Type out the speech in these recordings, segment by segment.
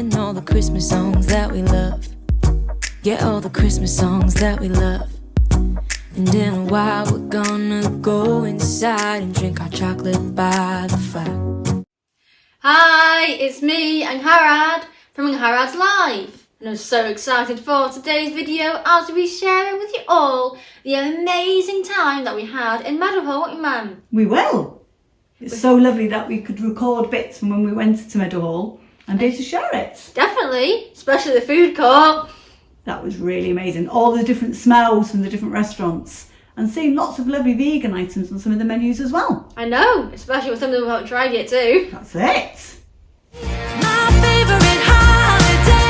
singing all the Christmas songs that we love. Yeah, all the Christmas songs that we love. And in a while we're gonna go inside and drink our chocolate by the fire. Hi, it's me, Angharad, from Angharads Live. And I'm so excited for today's video as we share with you all the amazing time that we had in Meadowhall, won't you, Mum? We will. It's so lovely that we could record bits from when we went to Meadowhall and be able to share it. Definitely, especially the food court. That was really amazing. All the different smells from the different restaurants and seeing lots of lovely vegan items on some of the menus as well. I know, especially with some of them who haven't tried yet too. That's it. My favorite holiday.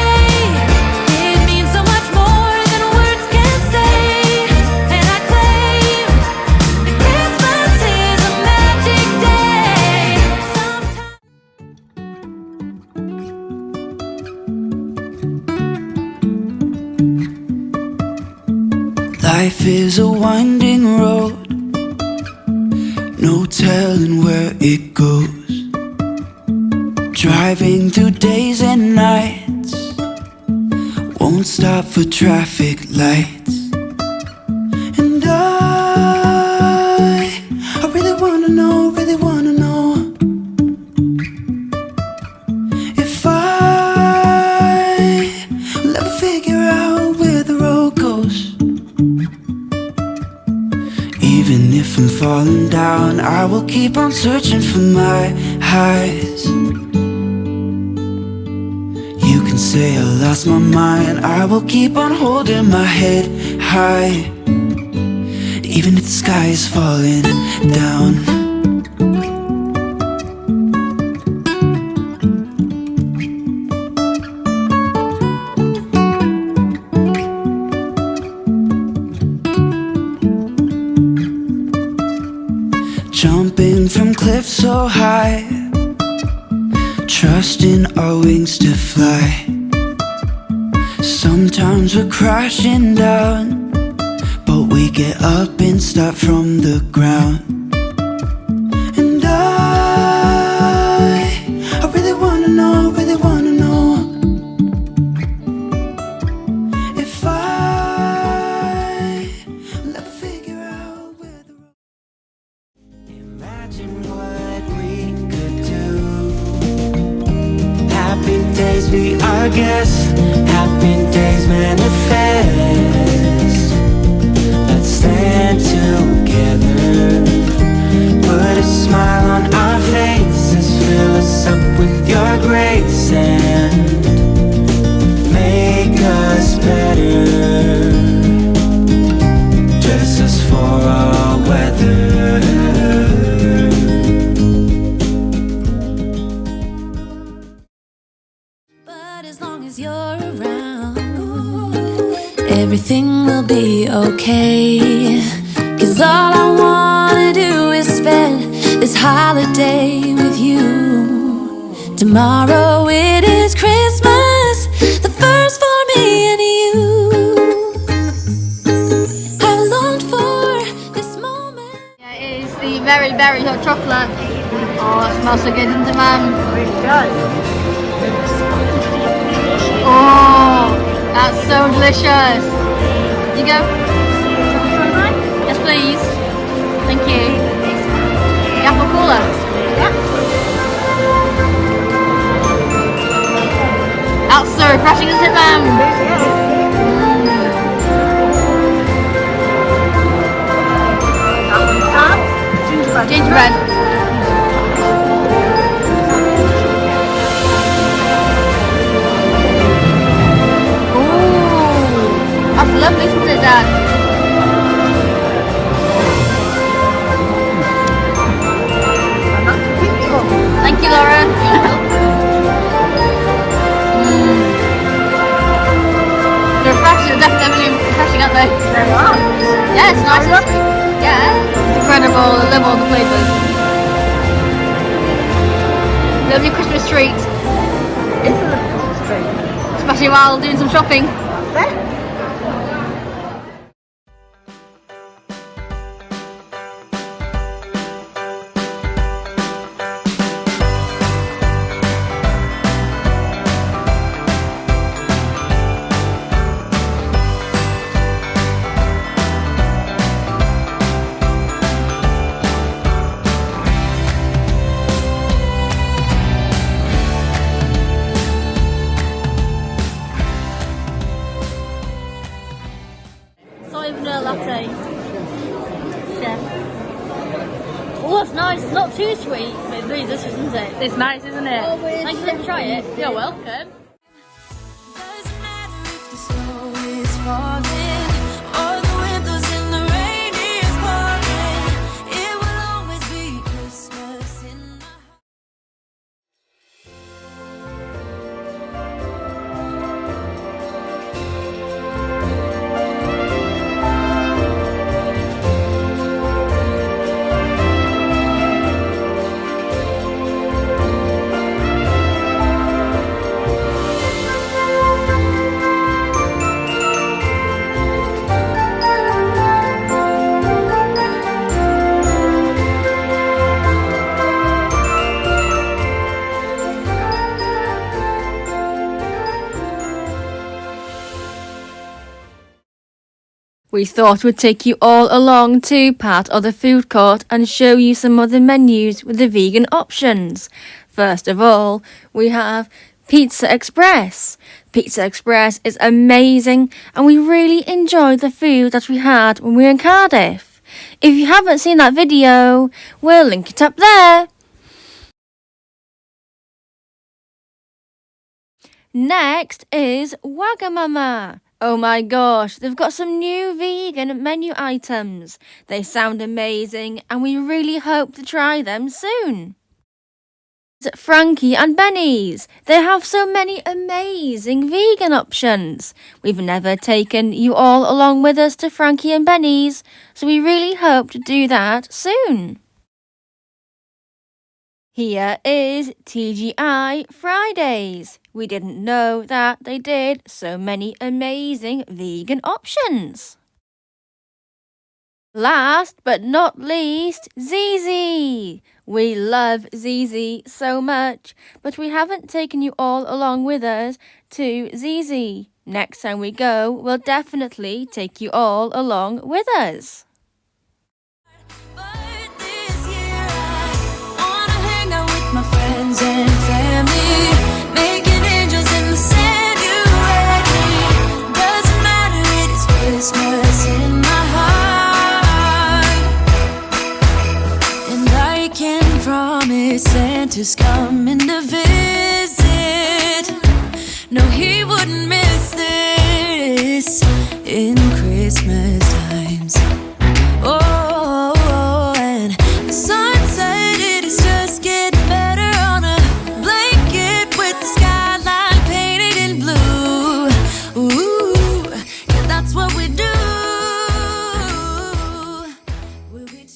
It means so much more than words can say. And I claim that Christmas is a magic day. Life is a winding road, no telling where it goes. Driving through days and nights, won't stop for traffic lights. And I really wanna know if I'll ever figure out where the road goes. Even if I'm falling down, I will keep on searching for my highs. You can say I lost my mind, I will keep on holding my head high. Even if the sky is falling down. Jumping from cliffs so high, trusting our wings to fly. Sometimes we're crashing down, but we get up and start from the ground. And I really wanna know if I'll ever figure out where the road. Imagine what we could do. Happy days be our guest, happy days manifest. Let's stand together, put a smile on our faces, fill us up with your grace and make us better. Dress us for all weather. But as long as you're around, everything will be okay. 'Cause all I wanna do is spend this holiday with you. Tomorrow it is Christmas, the first for me and you. I've longed for this moment. Yeah, it is the very, very hot chocolate. Oh, it smells so good, doesn't it, Mum? Really does. Oh, that's so delicious. You go. Yes, please. Thank you. The apple cooler. Yeah. That's so refreshing, isn't it, Mum? Gingerbread. That's lovely, isn't it, Dad? Thank you, Laura. They're refreshing, they're definitely refreshing, aren't they? Yeah, it's nice. Yeah, it's incredible. I love all the flavours. Love your Christmas treat. It's a lovely Christmas tree. Especially while doing some shopping. That's it. nice. It's not too sweet, but it's really delicious, isn't it? It's nice, isn't it? Thank you for trying it. You're welcome. Doesn't matter if the snow is falling or the windows in the rain is pouring. It will always be Christmas in my heart. We thought we'd take you all along to part of the food court and show you some of the menus with the vegan options. First of all, we have Pizza Express. Pizza Express is amazing and we really enjoyed the food that we had when we were in Cardiff. If you haven't seen that video, we'll link it up there. Next is Wagamama. Oh my gosh, they've got some new vegan menu items. They sound amazing and we really hope to try them soon. Frankie and Benny's. They have so many amazing vegan options. We've never taken you all along with us to Frankie and Benny's, so we really hope to do that soon. Here is TGI Fridays. We didn't know that they did so many amazing vegan options. Last but not least, ZZ. We love ZZ so much, but we haven't taken you all along with us to ZZ. Next time we go, we'll definitely take you all along with us. But this year I wanna hang out with my friends and family, making angels in the sanctuary. Doesn't matter, it is Christmas in my heart, and I can promise Santa's coming to visit. No, he wouldn't miss this in Christmas times. Oh, and the sunset, it is just getting better on a blanket with the skyline painted in blue. Ooh, yeah, that's what we do. We'll be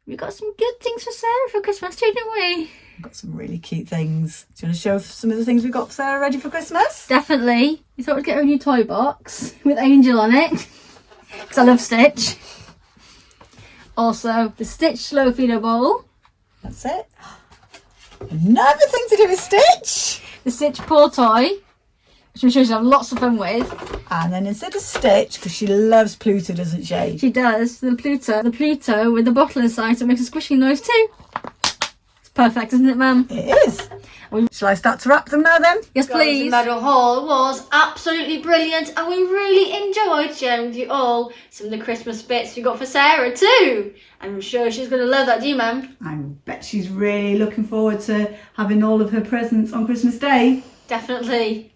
We got some good things for Sarah for Christmas too, didn't we? We've got some really cute things. Do you want to show some of the things we've got for Sarah ready for Christmas? Definitely. We thought we'd get her a new toy box with Angel on it, because I love Stitch. Also, the Stitch Slow Feeder Bowl, That's it. Another thing to do with Stitch. the Stitch Paw Toy, which I'm sure she'll have lots of fun with. And then instead of Stitch, because she loves Pluto, doesn't she? She does, the Pluto with the bottle inside, so it makes a squishing noise too. It's perfect, isn't it, Mum? It is. Shall I start to wrap them now then? Yes, please. Meadowhall was absolutely brilliant, and we really enjoyed sharing with you all some of the Christmas bits we got for Sarah too. I'm sure she's going to love that, do you, Mum? I bet she's really looking forward to having all of her presents on Christmas Day. Definitely.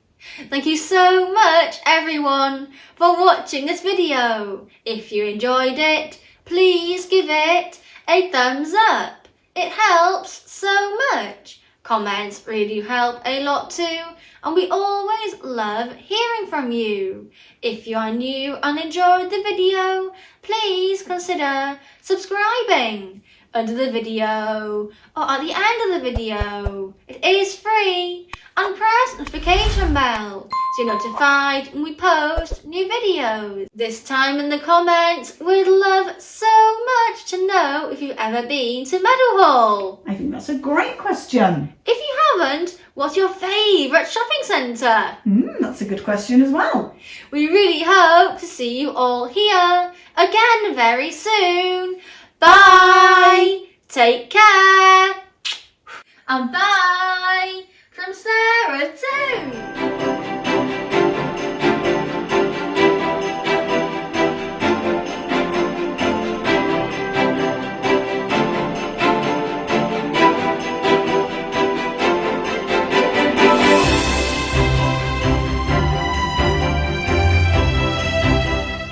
Thank you so much, everyone, for watching this video. If you enjoyed it, please give it a thumbs up. It helps so much. Comments really do help a lot too, and we always love hearing from you. If you are new and enjoyed the video, please consider subscribing under the video or at the end of the video. It is free, and press the notification bell so you're notified when we post new videos. This time in the comments, we'd love so much to know if you've ever been to Meadowhall. I think that's a great question. If you haven't, what's your favourite shopping centre? That's a good question as well. We really hope to see you all here again very soon. Bye! and bye.